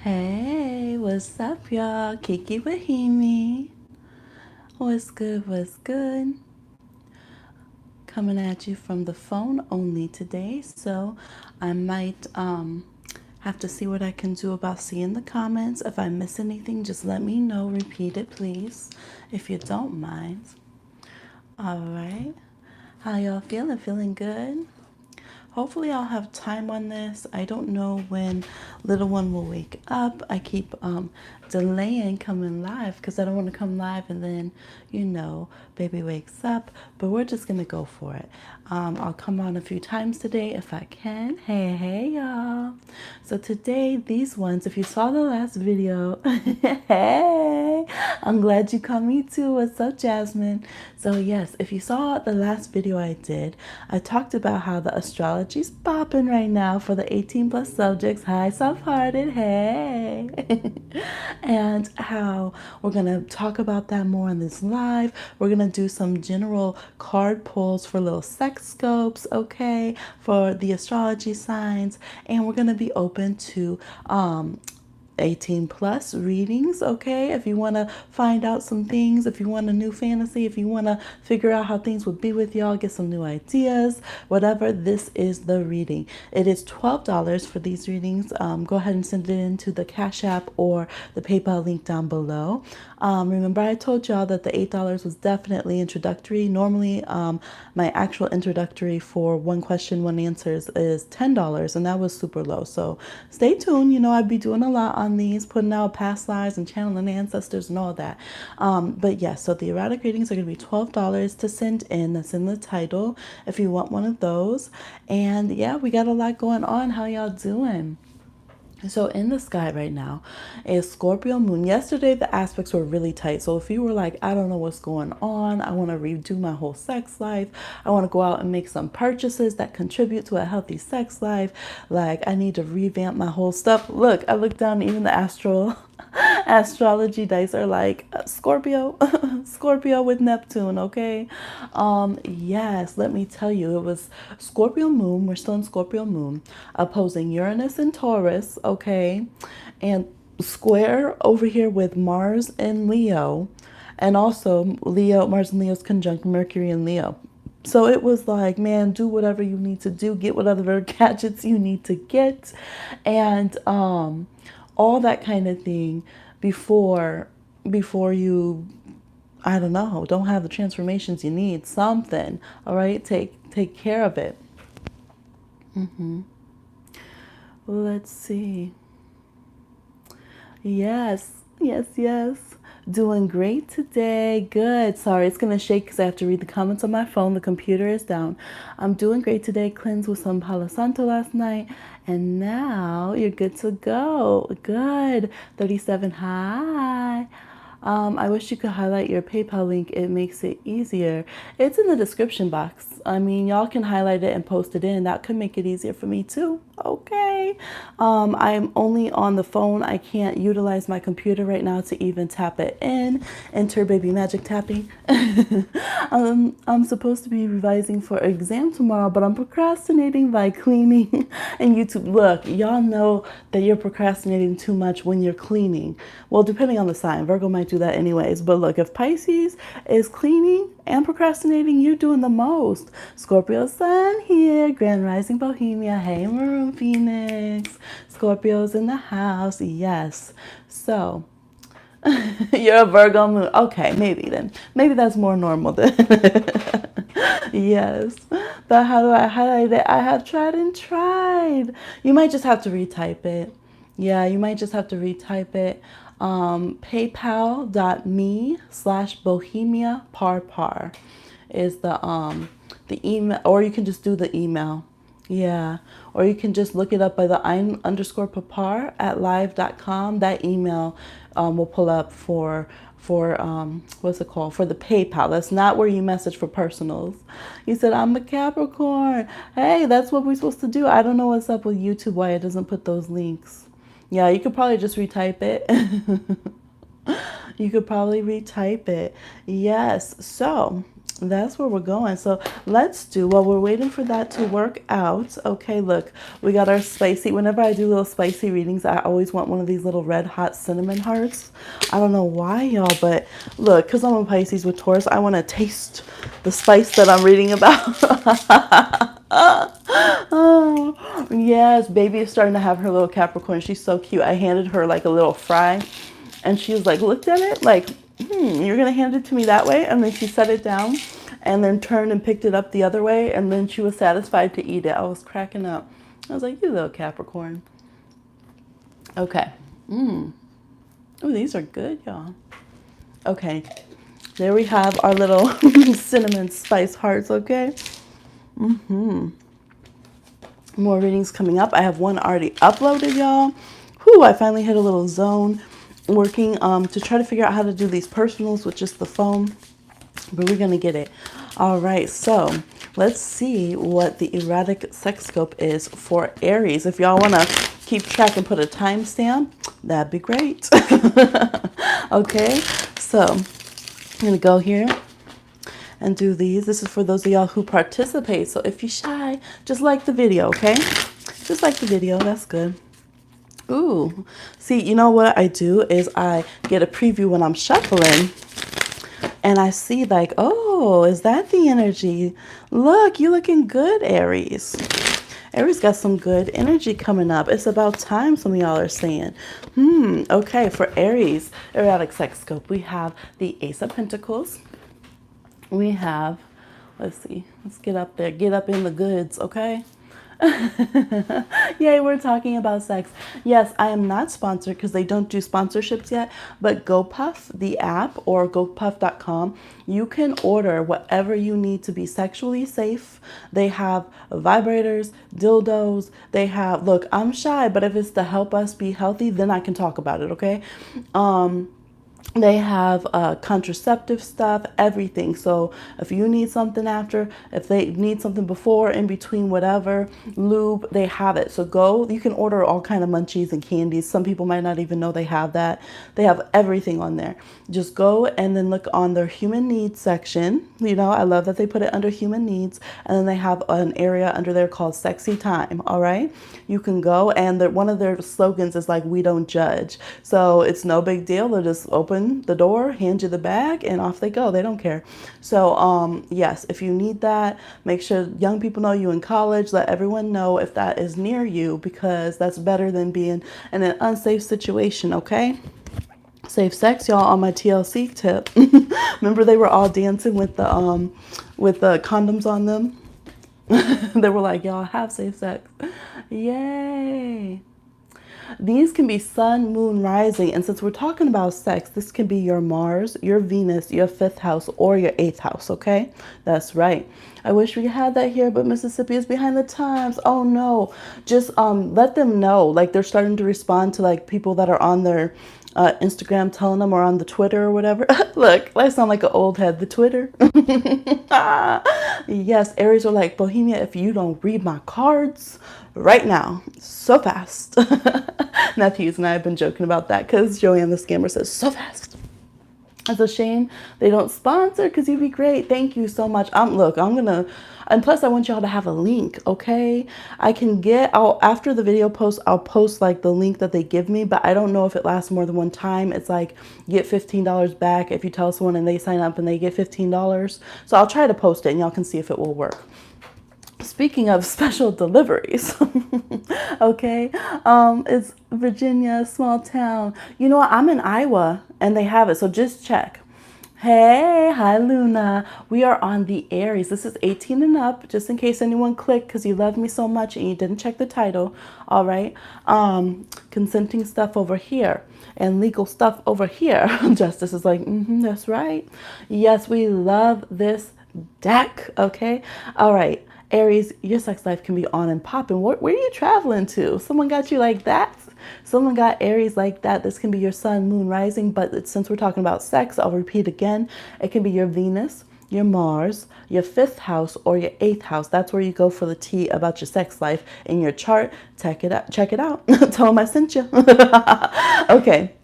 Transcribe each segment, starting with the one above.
Hey, what's up, y'all? Kiki with Hemi. What's good? What's good? Coming at you from the phone only today, so I might have to see what I can do about seeing the comments. If I miss anything, just let me know. Repeat it, please, if you don't mind. All right. How y'all feeling? Feeling good? Hopefully I'll have time on this. I don't know when little one will wake up. I keep delaying coming live because I don't want to come live and then, baby wakes up. But we're just going to go for it. I'll come on a few times today if I can. Hey, y'all. So today, these ones, if you saw the last video, hey, I'm glad you caught me too. What's up, Jasmine? So yes, if you saw the last video I did, I talked about how the astrology's popping right now for the 18 plus subjects. Hi, soft-hearted, hey. And how we're going to talk about that more in this live. We're going to do some general card pulls for little sex scopes, okay, for the astrology signs. And we're going to be open to 18 plus readings, okay? If you want to find out some things, if you want a new fantasy, if you want to figure out how things would be with y'all, get some new ideas, whatever, this is the reading. It is $12 for these readings. Go ahead and send it into the Cash App or the PayPal link down below. Remember I told y'all that the $8 was definitely introductory. Normally, my actual introductory for one question, one answers is $10, and that was super low. So stay tuned. I'd be doing a lot on these, putting out past lives and channeling ancestors and all that. But yes, so the erotic readings are going to be $12 to send in. That's in the title if you want one of those. And yeah, we got a lot going on. How y'all doing? So in the sky right now is Scorpio moon. Yesterday, the aspects were really tight. So if you were like, I don't know what's going on, I want to redo my whole sex life, I want to go out and make some purchases that contribute to a healthy sex life, like I need to revamp my whole stuff. Look, I look down, even the astrology dice are like Scorpio, Scorpio with Neptune, okay? Yes, let me tell you, it was Scorpio moon, we're still in Scorpio moon, opposing Uranus and Taurus, okay? And square over here with Mars and Leo, and also Mars and Leo's conjunct Mercury and Leo. So it was like, man, do whatever you need to do, get whatever gadgets you need to get, and all that kind of thing before you, I don't know, don't have the transformations you need. Something, all right? Take care of it. Let's see. Yes. Doing great today. Good. Sorry, it's going to shake because I have to read the comments on my phone. The computer is down. I'm doing great today. Cleansed with some Palo Santo last night. And now you're good to go. Good. 37. Hi. I wish you could highlight your PayPal link. It makes it easier. It's in the description box. I mean, y'all can highlight it and post it in. That could make it easier for me too. Okay. I'm only on the phone. I can't utilize my computer right now to even tap it in. Enter baby magic tapping. I'm supposed to be revising for exam tomorrow, but I'm procrastinating by cleaning and YouTube. Look, y'all know that you're procrastinating too much when you're cleaning. Well, depending on the sign, Virgo might do that anyways. But look, if Pisces is cleaning and procrastinating, you're doing the most. Scorpio sun here, Grand Rising Bohemia. Hey, Maroon Phoenix. Scorpio's in the house. Yes. So you're a Virgo moon. Okay, maybe then. Maybe that's more normal then. Yes. But how do I highlight it? I have tried and tried. You might just have to retype it. Yeah, you might just have to retype it. PayPal.me/Bohemia is the email, or you can just do the email. Yeah, or you can just look it up by the _papar at live.com. That email will pull up for what's it called, for the PayPal. That's not where you message for personals. You said I'm a Capricorn. Hey, that's what we're supposed to do. I don't know what's up with YouTube, why it doesn't put those links. Yeah, you could probably just retype it. You could probably retype it. Yes. So That's where we're going. So let's do, while we're waiting for that to work out. Okay, look, we got our spicy. Whenever I do little spicy readings, I always want one of these little red hot cinnamon hearts. I don't know why, y'all, but look, because I'm a Pisces with Taurus, I want to taste the spice that I'm reading about. Oh, yes, baby is starting to have her little Capricorn. She's so cute. I handed her like a little fry, and she was like, looked at it like, you're going to hand it to me that way? And then she set it down and then turned and picked it up the other way. And then she was satisfied to eat it. I was cracking up. I was like, you little Capricorn. Okay. Oh, these are good, y'all. Okay. There we have our little cinnamon spice hearts, okay? More readings coming up. I have one already uploaded, y'all. Whew, I finally hit a little zone working to try to figure out how to do these personals with just the phone, but we're gonna get it. All right, so let's see what the erratic sex scope is for Aries. If y'all want to keep track and put a timestamp, that'd be great. Okay, so I'm gonna go here and do these. This is for those of y'all who participate. So if you're shy, just like the video, okay? Just like the video, that's good. Ooh, see, you know what I do is I get a preview when I'm shuffling and I see like, oh, is that the energy? Look, you looking good, Aries. Aries got some good energy coming up. It's about time, some of y'all are saying. Okay, for Aries, erratic sex scope, we have the Ace of Pentacles. We have, let's see, let's get up there, get up in the goods, okay? Yay, we're talking about sex. Yes, I am not sponsored because they don't do sponsorships yet, but GoPuff, the app, or gopuff.com, you can order whatever you need to be sexually safe. They have vibrators, dildos, they have, look, I'm shy, but if it's to help us be healthy, then I can talk about it, okay? They have contraceptive stuff, everything. So if you need something after, if they need something before, in between, whatever, lube, they have it. So go, you can order all kind of munchies and candies. Some people might not even know they have that. They have everything on there. Just go and then look on their human needs section. You know, I love that they put it under human needs. And then they have an area under there called sexy time. All right. You can go, and one of their slogans is like, we don't judge. So it's no big deal. They'll just open the door, hand you the bag, and off they go. They don't care. So yes, if you need that, make sure young people know you in college. Let everyone know if that is near you, because that's better than being in an unsafe situation. Okay. Safe sex, y'all, on my TLC tip. Remember they were all dancing with the condoms on them. They were like, y'all have safe sex. Yay. These can be sun, moon, rising. And since we're talking about sex, this can be your Mars, your Venus, your 5th house, or your 8th house, okay? That's right. I wish we had that here, but Mississippi is behind the times. Oh, no. Just let them know. Like, they're starting to respond to, like, people that are on their Instagram telling them, or on the Twitter or whatever. Look, I sound like an old head. The Twitter. Yes, Aries are like, Bohemia, if you don't read my cards right now, so fast. Nephews and I have been joking about that because Joanne the Scammer says so fast. It's a shame they don't sponsor, because you'd be great. Thank you so much. Look, I'm gonna, and plus I want y'all to have a link, okay? After the video post, I'll post like the link that they give me, but I don't know if it lasts more than one time. It's like, get $15 back if you tell someone and they sign up and they get $15. So I'll try to post it and y'all can see if it will work. Speaking of special deliveries, okay, it's Virginia, small town. You know what? I'm in Iowa and they have it, so just check. Hey, hi Luna. We are on the Aries. This is 18 and up, just in case anyone clicked because you love me so much and you didn't check the title. All right. Consenting stuff over here and legal stuff over here. Justice is like, that's right. Yes, we love this deck. Okay. All right. Aries, your sex life can be on and popping. Where are you traveling to? Someone got you like that? Someone got Aries like that. This can be your sun, moon, rising. But since we're talking about sex, I'll repeat again. It can be your Venus, your Mars, your 5th house, or your 8th house. That's where you go for the tea about your sex life in your chart. Check it out. Tell them I sent you. Okay.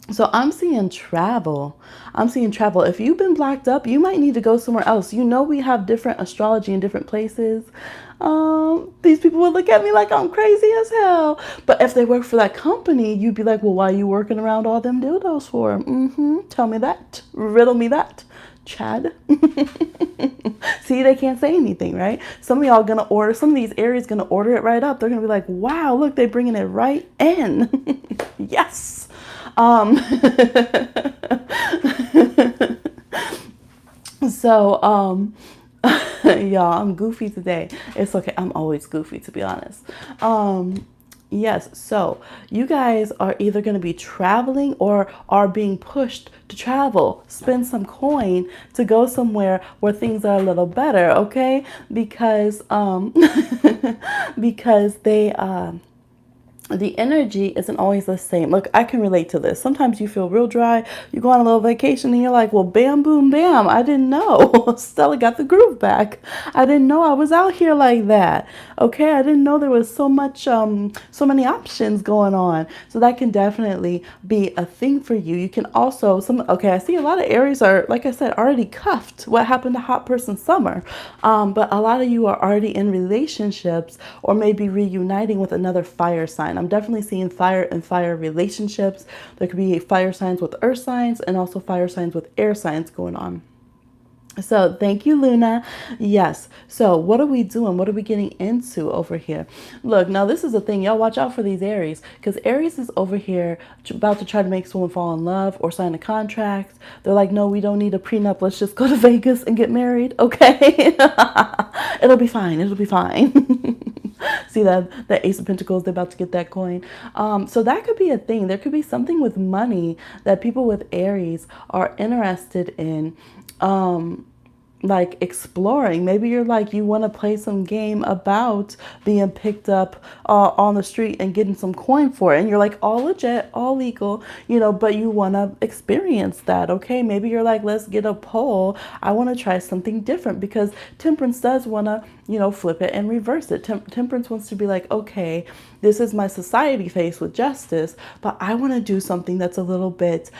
So I'm seeing travel. I'm seeing travel. If you've been blocked up, you might need to go somewhere else. You know, we have different astrology in different places. These people would look at me like I'm crazy as hell. But if they work for that company, you'd be like, well, why are you working around all them dildos for? Tell me that. Riddle me that. Chad. See, they can't say anything, right? Some of y'all gonna order, some of these Aries gonna order it right up. They're gonna be like, wow, look, they're bringing it right in. Yes. Um, so, y'all, I'm goofy today. It's okay. I'm always goofy, to be honest. Yes, so you guys are either going to be traveling or are being pushed to travel. Spend some coin to go somewhere where things are a little better, okay? Because because they the energy isn't always the same. Look, I can relate to this. Sometimes you feel real dry. You go on a little vacation and you're like, well, bam, boom, bam. I didn't know. Stella got the groove back. I didn't know I was out here like that. Okay. I didn't know there was so much, so many options going on. So that can definitely be a thing for you. You can also, okay, I see a lot of Aries are, like I said, already cuffed. What happened to hot person summer? But a lot of you are already in relationships or maybe reuniting with another fire sign. I'm definitely seeing fire and fire relationships. There could be fire signs with earth signs and also fire signs with air signs going on. So thank you, Luna. Yes. So what are we doing? What are we getting into over here? Look, now this is a thing. Y'all watch out for these Aries because Aries is over here about to try to make someone fall in love or sign a contract. They're like, no, we don't need a prenup. Let's just go to Vegas and get married. Okay. It'll be fine. It'll be fine. See that Ace of Pentacles, they're about to get that coin. So that could be a thing. There could be something with money that people with Aries are interested in. Like exploring. Maybe you're like, you want to play some game about being picked up on the street and getting some coin for it. And you're like, all legit, all legal, but you want to experience that. Okay. Maybe you're like, let's get a poll. I want to try something different because Temperance does want to, flip it and reverse it. Temperance wants to be like, okay, this is my society face with justice, but I want to do something that's a little bit,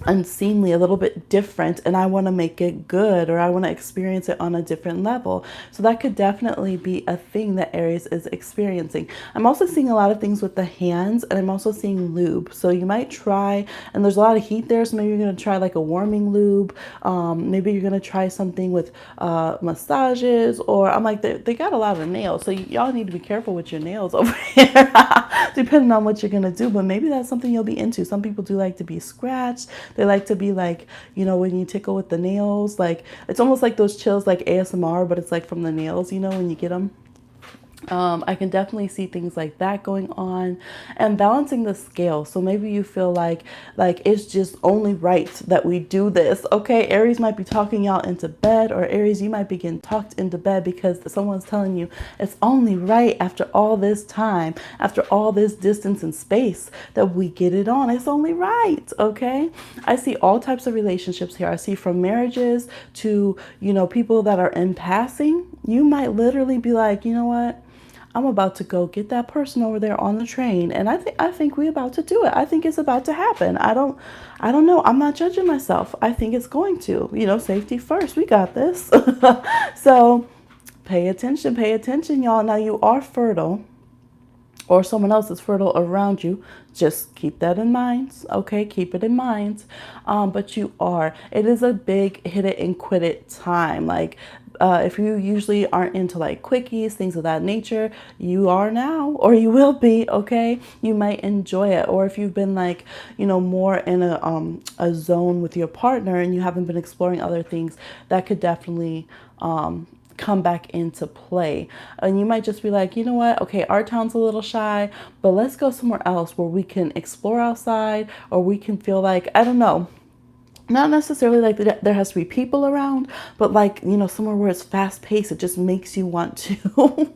unseemly, a little bit different, and I want to make it good, or I want to experience it on a different level. So that could definitely be a thing that Aries is experiencing. I'm also seeing a lot of things with the hands, and I'm also seeing lube. So you might try, and there's a lot of heat there, so maybe you're going to try like a warming lube. Maybe you're going to try something with massages, or I'm like, they got a lot of nails, so y'all need to be careful with your nails over here, depending on what you're going to do. But maybe that's something you'll be into. Some people do like to be scratched. They like to be like, when you tickle with the nails, like it's almost like those chills, like ASMR, but it's like from the nails, when you get them. I can definitely see things like that going on, and balancing the scale. So maybe you feel like it's just only right that we do this. Okay, Aries might be talking y'all into bed, or Aries, you might be getting talked into bed because someone's telling you it's only right after all this time, after all this distance and space that we get it on. It's only right. Okay, I see all types of relationships here. I see from marriages to people that are in passing. You might literally be like, you know what? I'm about to go get that person over there on the train, and I think we're about to do it. I think it's about to happen. I don't know. I'm not judging myself. I think it's going to. Safety first. We got this. So pay attention, y'all. Now you are fertile, or someone else is fertile around you. Just keep that in mind. Okay, keep it in mind. But it is a big hit it and quit it time. Like, if you usually aren't into like quickies, things of that nature, you are now, or you will be. Okay, you might enjoy it. Or if you've been like, more in a zone with your partner and you haven't been exploring other things, that could definitely come back into play. And you might just be like, you know what? Okay, our town's a little shy, but let's go somewhere else where we can explore outside, or we can feel like, I don't know, Not necessarily like there has to be people around, but like, you know, somewhere where it's fast paced, it just makes you want to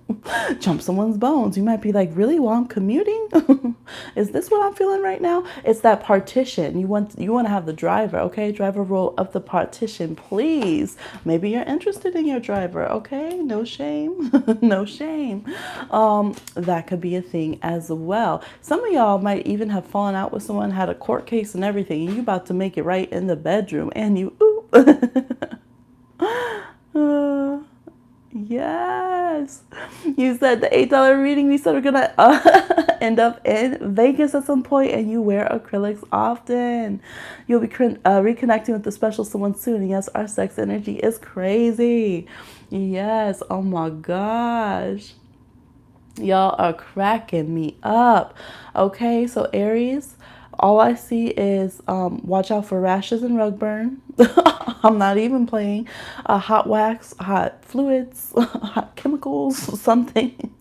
jump someone's bones. You might be like, really, while I'm commuting? Is this what I'm feeling right now? It's that partition. You want to have the driver, okay? Driver roll up the partition, please. Maybe you're interested in your driver, okay? No shame. No shame. That could be a thing as well. Some of y'all might even have fallen out with someone, had a court case and everything, and you about to make it right in the bedroom, and you yes, you said the $8 reading, we said we're gonna end up in Vegas at some point, and you wear acrylics often. You'll be reconnecting with the special someone soon. And yes, our sex energy is crazy. Yes, oh my gosh, y'all are cracking me up. Okay, so Aries, all I see is watch out for rashes and rug burn. I'm not even playing. Hot wax, hot fluids, hot chemicals, something.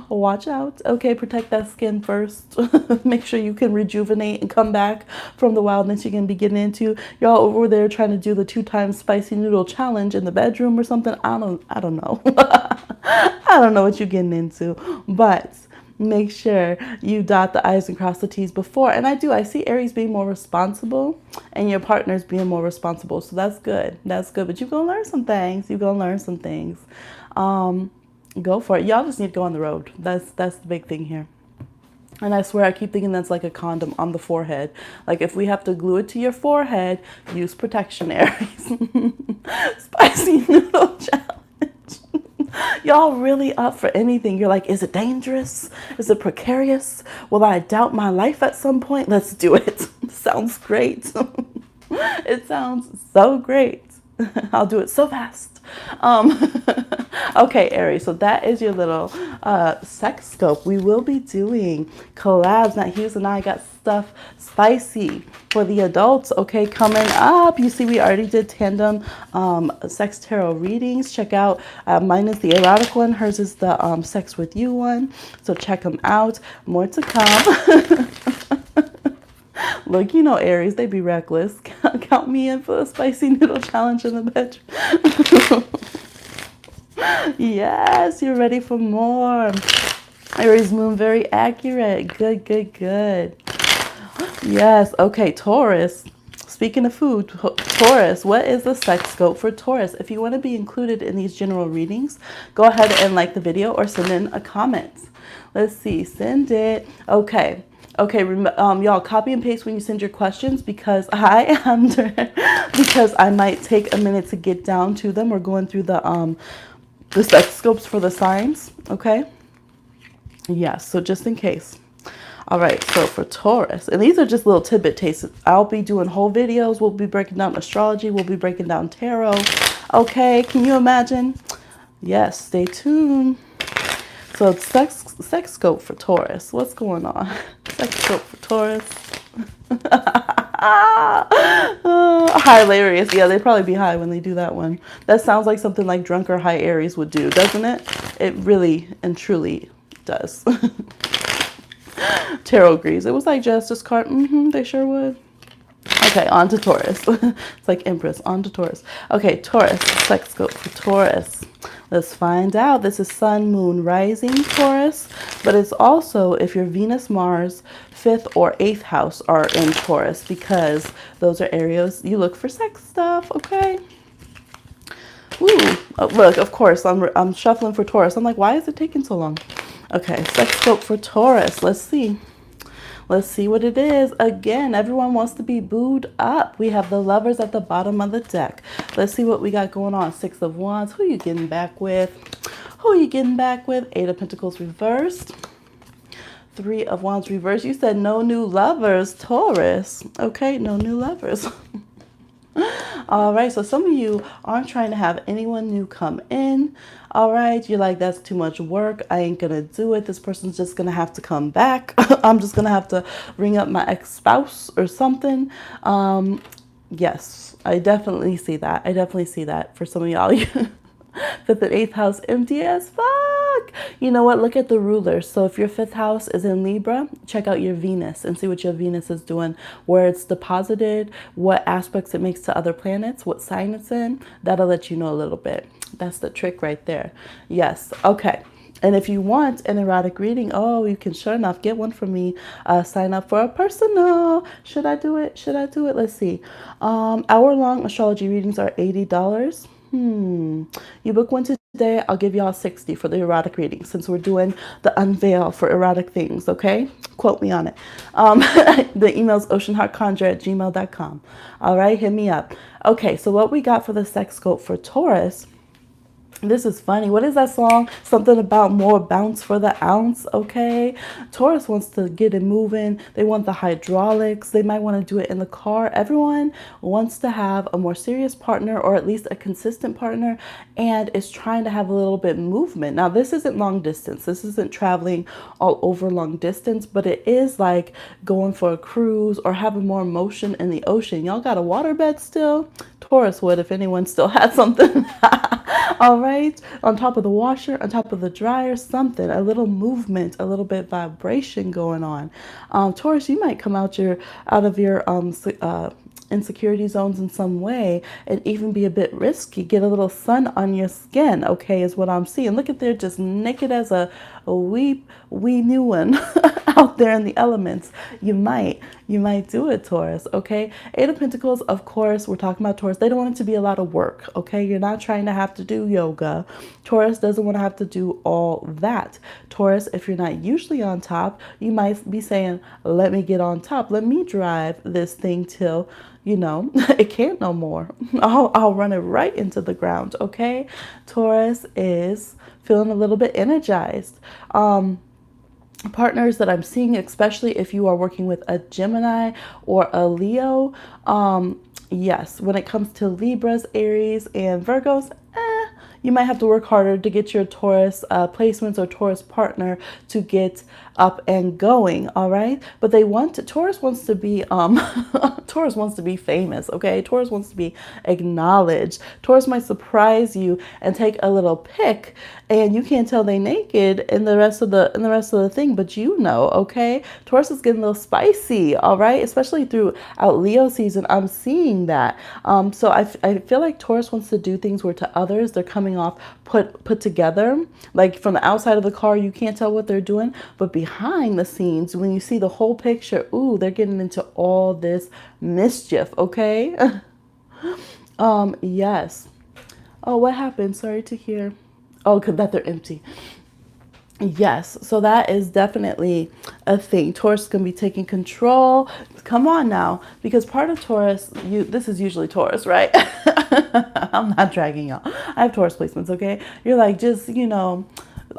Watch out. Okay, protect that skin first. Make sure you can rejuvenate and come back from the wildness you can be getting into. Y'all over there trying to do the 2 times spicy noodle challenge in the bedroom or something. I don't know. I don't know what you're getting into, but make sure you dot the I's and cross the T's before. And I see Aries being more responsible and your partner's being more responsible. So that's good. That's good. But you're going to learn some things. You're going to learn some things. Go for it. Y'all just need to go on the road. That's the big thing here. And I swear I keep thinking that's like a condom on the forehead. Like if we have to glue it to your forehead, use protection, Aries. Spicy noodle challenge. Y'all really up for anything. You're like, is it dangerous? Is it precarious? Will I doubt my life at some point? Let's do it. Sounds great. It sounds so great. I'll do it so fast. Okay, Aries, so that is your little sex scope. We will be doing collabs. Now, Hughes and I got stuff spicy for the adults, okay, coming up. You see, we already did tandem sex tarot readings. Check out, mine is the erotic one. Hers is the sex with you one. So check them out. More to come. Look, you know Aries, they be reckless. Count me in for a spicy noodle challenge in the bedroom. Yes, you're ready for more. Aries moon, very accurate. Good, good, good. Yes, okay, Taurus. Speaking of food, Taurus, what is the sex scope for Taurus? If you want to be included in these general readings, go ahead and like the video or send in a comment. Let's see, send it. Okay. Okay, y'all copy and paste when you send your questions because because I might take a minute to get down to them. We're going through the sex scopes for the signs, okay? Yes, so just in case. All right, so for Taurus, and these are just little tidbit tastes. I'll be doing whole videos. We'll be breaking down astrology. We'll be breaking down tarot. Okay, can you imagine? Yes, stay tuned. So sex scope for Taurus. What's going on? Sex scope for Taurus. Hilarious. Yeah, they'd probably be high when they do that one. That sounds like something like drunk or high Aries would do, doesn't it? It really and truly does. Tarot agrees. It was like Justice card. They sure would. Okay, on to Taurus. It's like Empress. On to Taurus. Okay, Taurus. Sex scope for Taurus. Let's find out. This is Sun, Moon, Rising Taurus, but it's also if your Venus, Mars, 5th or 8th house are in Taurus because those are areas you look for sex stuff, okay? Ooh, oh, look, of course, I'm shuffling for Taurus. I'm like, why is it taking so long? Okay, sex scope for Taurus. Let's see. Let's see what it is. Again, everyone wants to be booed up. We have the Lovers at the bottom of the deck. Let's see what we got going on. 6 of Wands. Who you getting back with? Who you getting back with? 8 of Pentacles reversed. 3 of Wands reversed. You said no new lovers, Taurus. Okay, no new lovers. All right, so some of you aren't trying to have anyone new come in. All right, you're like, that's too much work. I ain't gonna do it. This person's just gonna have to come back. I'm just gonna have to ring up my ex-spouse or something. Yes, I definitely see that. I definitely see that for some of y'all. Fifth and eighth house empty as fuck. You know what? Look at the rulers. So if your fifth house is in Libra, check out your Venus and see what your Venus is doing, where it's deposited, what aspects it makes to other planets, what sign it's in. That'll let you know a little bit. That's the trick right there. Yes. Okay. And if you want an erotic reading, oh, you can sure enough get one from me. Sign up for a personal. Should I do it? Should I do it? Let's see. Hour-long astrology readings are $80. You book one today, I'll give y'all 60 for the erotic reading since we're doing the unveil for erotic things, okay? Quote me on it. The email's oceanheartconjure@gmail.com. All right, hit me up. Okay, so what we got for the sex scope for Taurus. This is funny. What is that song? Something about more bounce for the ounce, okay? Taurus wants to get it moving. They want the hydraulics. They might want to do it in the car. Everyone wants to have a more serious partner or at least a consistent partner and is trying to have a little bit movement. Now, this isn't long distance. This isn't traveling all over long distance, but it is like going for a cruise or having more motion in the ocean. Y'all got a waterbed still? Taurus would if anyone still had something. All right, on top of the washer, on top of the dryer, something, a little movement, a little bit vibration going on. Taurus, you might come out of your insecurity zones in some way and even be a bit risky. Get a little sun on your skin, okay, is what I'm seeing. Look at there, just naked as a wee new one out there in the elements. You might do it, Taurus, okay? Eight of Pentacles, of course, we're talking about Taurus. They don't want it to be a lot of work, okay? You're not trying to have to do yoga. Taurus doesn't want to have to do all that. Taurus, if you're not usually on top, you might be saying, let me get on top. Let me drive this thing till, it can't no more. I'll run it right into the ground, okay? Taurus is feeling a little bit energized. Partners that I'm seeing, especially if you are working with a Gemini or a Leo, yes, when it comes to Libras, Aries, and Virgos, you might have to work harder to get your Taurus placements or Taurus partner to get up and going, all right? But Taurus wants to be, Taurus wants to be famous, okay? Taurus wants to be acknowledged. Taurus might surprise you and take a little pic, and you can't tell they naked in the rest of the thing, but okay? Taurus is getting a little spicy, all right? Especially throughout Leo season, I'm seeing that. So I feel like Taurus wants to do things where to others they're coming off put together. Like from the outside of the car, you can't tell what they're doing, but behind the scenes, when you see the whole picture, ooh, they're getting into all this mischief, okay? Yes. Oh, what happened? Sorry to hear. Oh, that they're empty. Yes, so that is definitely a thing. Taurus is going to be taking control. Come on now, because part of Taurus, this is usually Taurus, right? I'm not dragging y'all. I have Taurus placements, okay? You're like, just,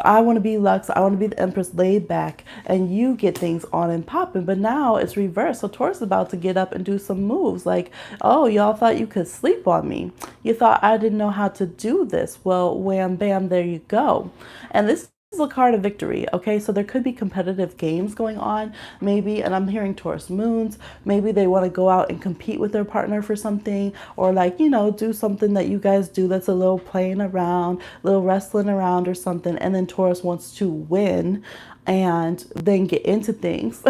I want to be Lux. I want to be the Empress laid back, and you get things on and popping. But now it's reversed. So Taurus is about to get up and do some moves. Like, oh, y'all thought you could sleep on me. You thought I didn't know how to do this. Well, wham, bam, there you go. And this is a card of victory, okay? So there could be competitive games going on, maybe, and I'm hearing Taurus moons. Maybe they want to go out and compete with their partner for something, or do something that you guys do that's a little playing around, a little wrestling around or something, and then Taurus wants to win and then get into things.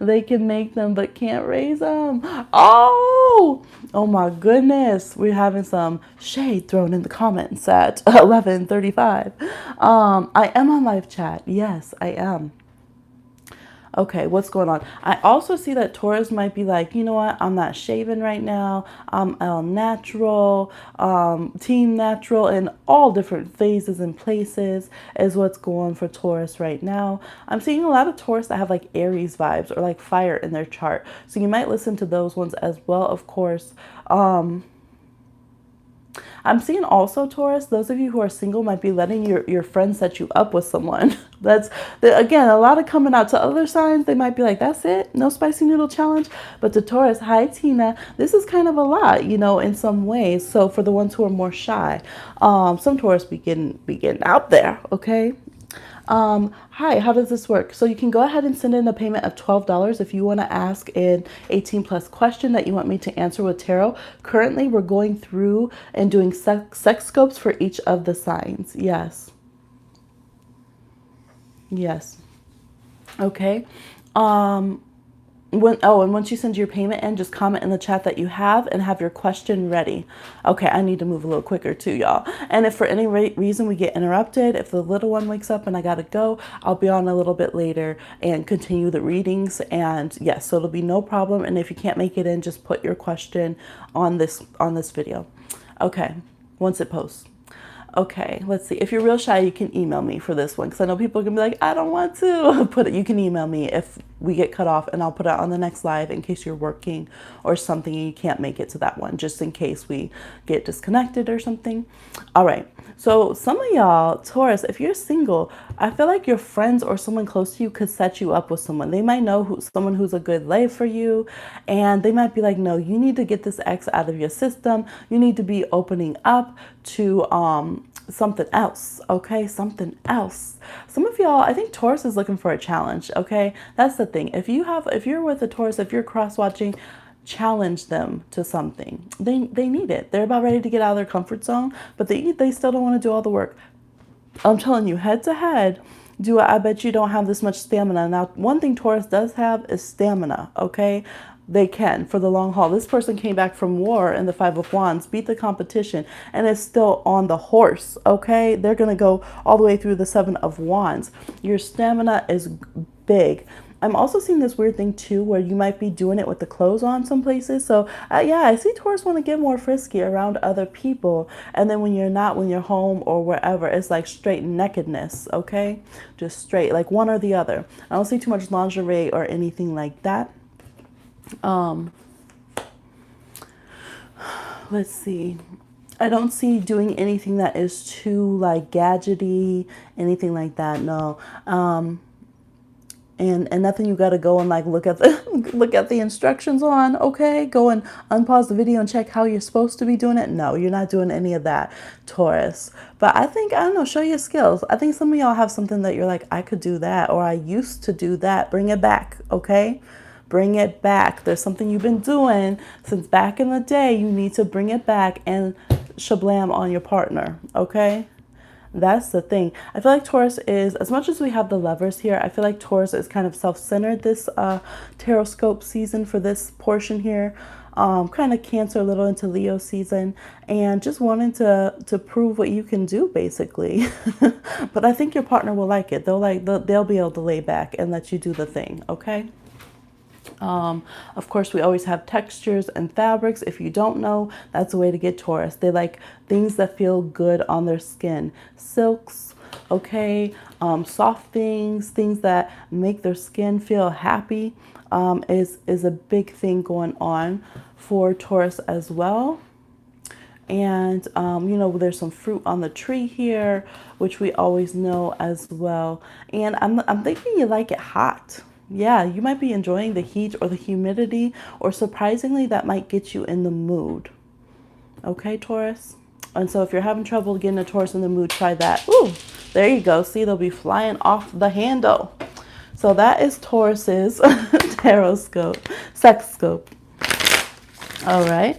They can make them but can't raise them. Oh my goodness. We're having some shade thrown in the comments at 11:35. I am on live chat. Yes, I am. Okay, what's going on? I also see that Taurus might be like, you know what? I'm not shaving right now. I'm all natural, team natural, in all different phases and places is what's going for Taurus right now. I'm seeing a lot of Taurus that have like Aries vibes or like fire in their chart. So you might listen to those ones as well, of course. I'm seeing also, Taurus, those of you who are single might be letting your friends set you up with someone. Again, a lot of coming out to other signs. They might be like, that's it, no spicy noodle challenge. But to Taurus, hi, Tina, this is kind of a lot, in some ways. So for the ones who are more shy, some Taurus be getting out there, okay? Hi, how does this work? So you can go ahead and send in a payment of $12 if you want to ask an 18 plus question that you want me to answer with tarot. Currently, we're going through and doing sex scopes for each of the signs. Yes. Yes. Okay. Um, and once you send your payment in, just comment in the chat that you have and have your question ready. Okay, I need to move a little quicker too, y'all. And if for any reason we get interrupted, if the little one wakes up and I gotta go, I'll be on a little bit later and continue the readings. And yes, so it'll be no problem. And if you can't make it in, just put your question on this video. Okay, once it posts. Okay, let's see. If you're real shy, you can email me for this one because I know people are gonna be like, I don't want to put it. You can email me if we get cut off, and I'll put it on the next live in case you're working or something and you can't make it to that one, just in case we get disconnected or something. All right. So some of y'all, Taurus, if you're single, I feel like your friends or someone close to you could set you up with someone. They might know someone who's a good lay for you, and they might be like, no, you need to get this ex out of your system. You need to be opening up to something else. Okay, something else. Some of y'all, I think Taurus is looking for a challenge. Okay, that's the thing. If you're with a Taurus, if you're cross watching, challenge them to something. They need it. They're about ready to get out of their comfort zone, but they still don't want to do all the work. I'm telling you, head to head, I bet you don't have this much stamina. Now, one thing Taurus does have is stamina, okay? They can, for the long haul. This person came back from war in the Five of Wands, beat the competition, and is still on the horse, okay? They're going to go all the way through the Seven of Wands. Your stamina is big. I'm also seeing this weird thing too, where you might be doing it with the clothes on some places. So yeah, I see Taurus want to get more frisky around other people. And then when you're home or wherever, it's like straight nakedness, okay? Just straight, like one or the other. I don't see too much lingerie or anything like that. Let's see. I don't see doing anything that is too like gadgety, anything like that. No. And nothing you got to go and like look at the instructions on, okay? Go and unpause the video and check how you're supposed to be doing it. No, you're not doing any of that, Taurus. But I don't know, show your skills. I think some of y'all have something that you're like, I could do that, or I used to do that. Bring it back, okay? Bring it back. There's something you've been doing since back in the day. You need to bring it back and shablam on your partner, okay? That's the thing. I feel like Taurus is, as much as we have the lovers here, I feel like Taurus is kind of self-centered this tarot scope season for this portion here. Kind of Cancer, a little into Leo season, and just wanting to prove what you can do, basically. But I think your partner will like it. They'll be able to lay back and let you do the thing, okay? Of course, we always have textures and fabrics. If you don't know, that's a way to get Taurus. They like things that feel good on their skin. Silks, okay, soft things that make their skin feel happy is a big thing going on for Taurus as well. And, there's some fruit on the tree here, which we always know as well. And I'm thinking you like it hot. Yeah, you might be enjoying the heat or the humidity, or surprisingly, that might get you in the mood. Okay, Taurus? And so if you're having trouble getting a Taurus in the mood, try that. Ooh, there you go. See, they'll be flying off the handle. So that is Taurus's tarot scope, sex scope. All right.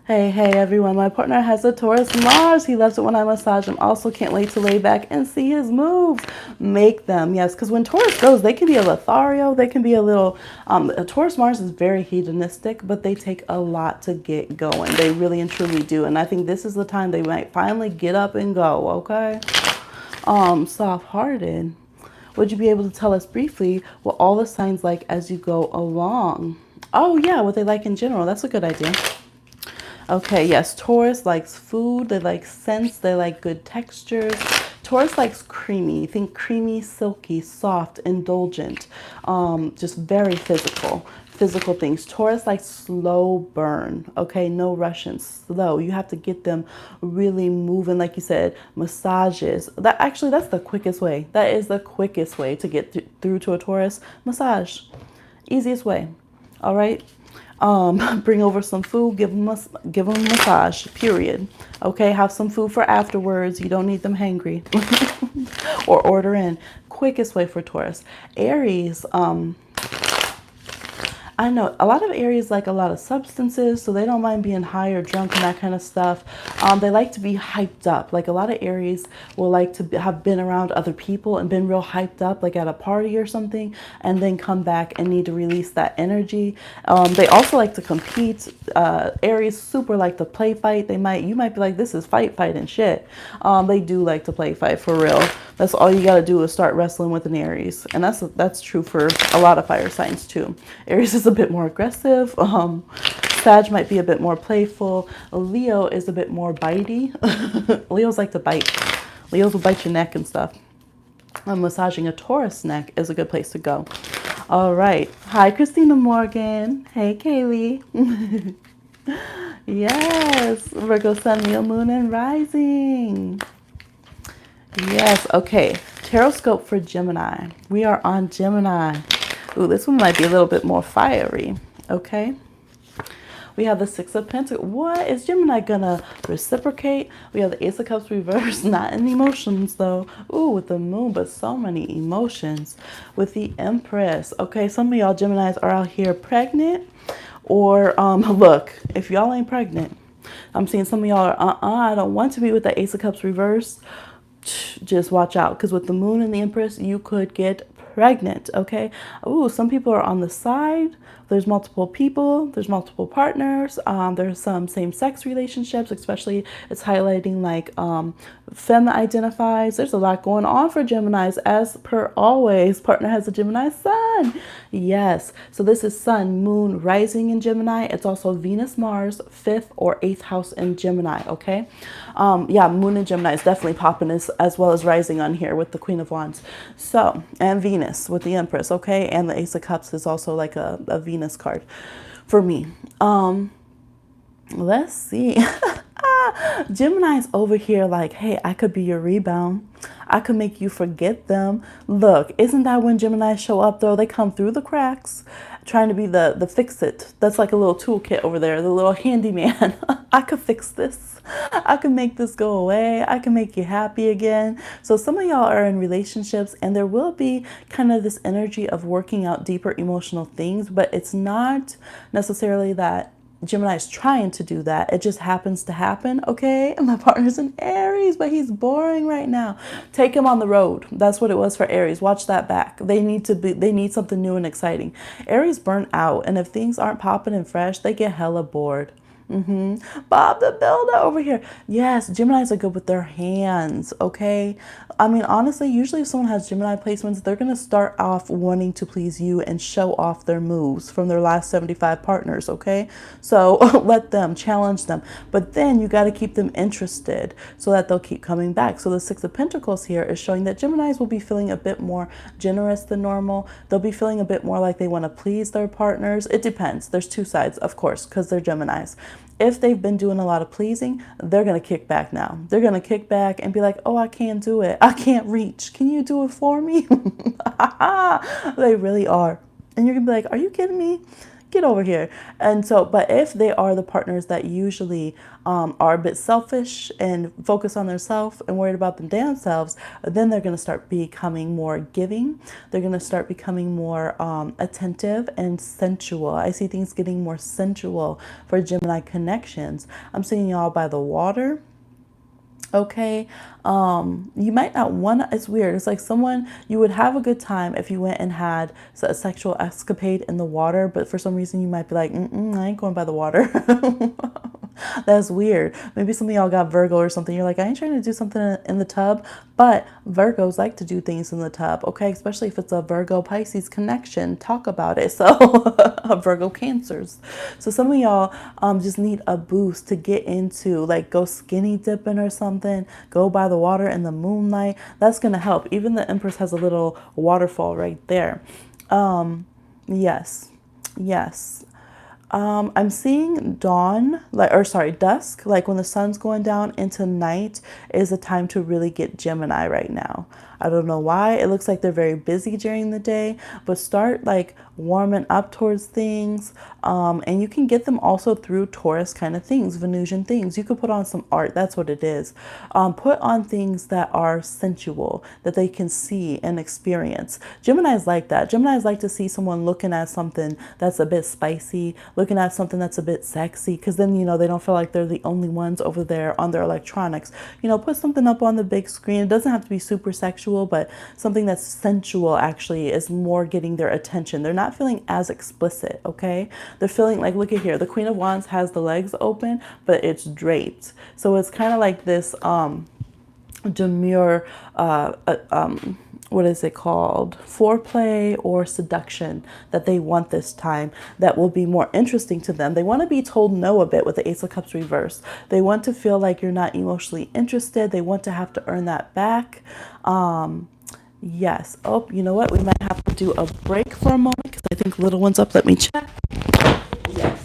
Hey everyone, my partner has a Taurus Mars. He loves it when I massage him. Also can't wait to lay back and see his moves. Make them, yes, because when Taurus goes, they can be a Lothario, they can be a little, a Taurus Mars is very hedonistic, but they take a lot to get going. They really and truly do. And I think this is the time they might finally get up and go, okay? Soft-hearted. Would you be able to tell us briefly what all the signs like as you go along? Oh yeah, what they like in general. That's a good idea. Okay, yes, Taurus likes food, they like scents, they like good textures. Taurus likes creamy. Think creamy, silky, soft, indulgent, just very physical things. Taurus likes slow burn, okay? No Russian, slow. You have to get them really moving, like you said, massages. That's the quickest way. That is the quickest way to get through to a Taurus. Massage, easiest way, all right? Bring over some food, give them a massage, period. Okay, have some food for afterwards. You don't need them hangry. Or order in. Quickest way for Taurus. Aries, I know a lot of Aries like a lot of substances, so they don't mind being high or drunk and that kind of stuff. They like to be hyped up. Like a lot of Aries will like to have been around other people and been real hyped up, like at a party or something, and then come back and need to release that energy. They also like to compete. Aries super like to play fight. You might be like, this is fight and shit. They do like to play fight for real. That's all you got to do is start wrestling with an Aries. And that's true for a lot of fire signs too. Aries is a bit more aggressive. Sag might be a bit more playful. Leo is a bit more bitey. Leos like to bite. Leos will bite your neck and stuff. Massaging a Taurus neck is a good place to go. All right. Hi, Christina Morgan. Hey, Kaylee. Yes. Virgo, Sun, Leo, Moon, and Rising. Yes, okay. Taroscope for Gemini. We are on Gemini. Ooh, this one might be a little bit more fiery. Okay. We have the Six of Pentacles. What? Is Gemini gonna reciprocate? We have the Ace of Cups reversed. Not in emotions though. Ooh, with the Moon, but so many emotions. With the Empress. Okay, some of y'all Geminis are out here pregnant. Or, look, if y'all ain't pregnant, I'm seeing some of y'all are, I don't want to be with the Ace of Cups reversed. Just watch out, because with the Moon and the Empress, you could get pregnant. Okay. Ooh, some people are on the side. There's multiple people. There's multiple partners. There's some same-sex relationships, especially it's highlighting like femme identifies. There's a lot going on for Geminis, as per always. Partner has a Gemini sun. Yes. So this is Sun, Moon, Rising in Gemini. It's also Venus, Mars, 5th or 8th house in Gemini. Okay. Yeah, Moon in Gemini is definitely popping as well as Rising on here with the Queen of Wands. So, and Venus with the Empress. Okay. And the Ace of Cups is also like a Venus card for me. Let's see. Gemini's over here like, hey, I could be your rebound. I could make you forget them. Look, isn't that when Gemini show up though? They come through the cracks trying to be the fix-it. That's like a little toolkit over there, the little handyman. I could fix this. I can make this go away. I can make you happy again. So some of y'all are in relationships and there will be kind of this energy of working out deeper emotional things, but it's not necessarily that Gemini is trying to do that. It just happens to happen, okay? And my partner's in Aries, but he's boring right now. Take him on the road. That's what it was for Aries. Watch that back. They need something new and exciting. Aries burn out, and if things aren't popping and fresh, they get hella bored. Bob the Builder over here. Yes, Geminis are good with their hands, okay? I mean, honestly, usually if someone has Gemini placements, they're going to start off wanting to please you and show off their moves from their last 75 partners, okay? So let them, challenge them. But then you got to keep them interested so that they'll keep coming back. So the Six of Pentacles here is showing that Geminis will be feeling a bit more generous than normal. They'll be feeling a bit more like they want to please their partners. It depends. There's two sides, of course, because they're Geminis. If they've been doing a lot of pleasing, they're going to kick back now. They're going to kick back and be like, oh, I can't do it. I can't reach. Can you do it for me? They really are. And you're going to be like, are you kidding me? Get over here. And so, but if they are the partners that usually are a bit selfish and focus on themselves and worried about them damn selves, then they're going to start becoming more giving. They're going to start becoming more attentive and sensual. I see things getting more sensual for Gemini connections. I'm seeing y'all by the water. Okay, you might not want to, it's weird. It's like someone, you would have a good time if you went and had a sexual escapade in the water, but for some reason you might be like, I ain't going by the water. That's weird. Maybe some of y'all got Virgo or something. You're like, I ain't trying to do something in the tub, but Virgos like to do things in the tub, okay? Especially if it's a Virgo Pisces connection. Talk about it. So Virgo Cancers. So some of y'all just need a boost to get into, like, go skinny dipping or something. Go by the water in the moonlight. That's going to help. Even the Empress has a little waterfall right there. Yes. I'm seeing dusk, like when the sun's going down into night is a time to really get Gemini right now. I don't know why. It looks like they're very busy during the day, but start like warming up towards things. And you can get them also through Taurus kind of things, Venusian things. You could put on some art. That's what it is. Put on things that are sensual, that they can see and experience. Gemini's like that. Gemini's like to see someone looking at something that's a bit spicy, looking at something that's a bit sexy, because then, they don't feel like they're the only ones over there on their electronics. Put something up on the big screen. It doesn't have to be super sexual, but something that's sensual actually is more getting their attention. They're not feeling as explicit, okay? They're feeling like, look at here, the Queen of Wands has the legs open, but it's draped. So it's kind of like this demure, what is it called? Foreplay or seduction that they want this time that will be more interesting to them. They want to be told no a bit with the Ace of Cups reversed. They want to feel like you're not emotionally interested. They want to have to earn that back. Yes. Oh, you know what? We might have to do a break for a moment because I think little one's up. Let me check. Yes.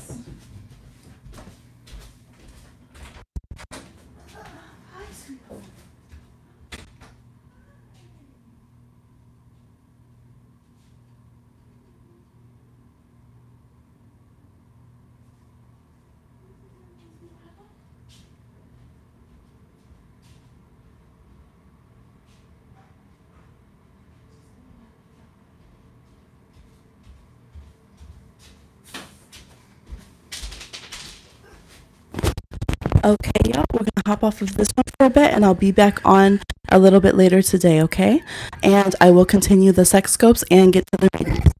Okay, y'all, we're gonna hop off of this one for a bit and I'll be back on a little bit later today, okay? And I will continue the sex scopes and get to the readings.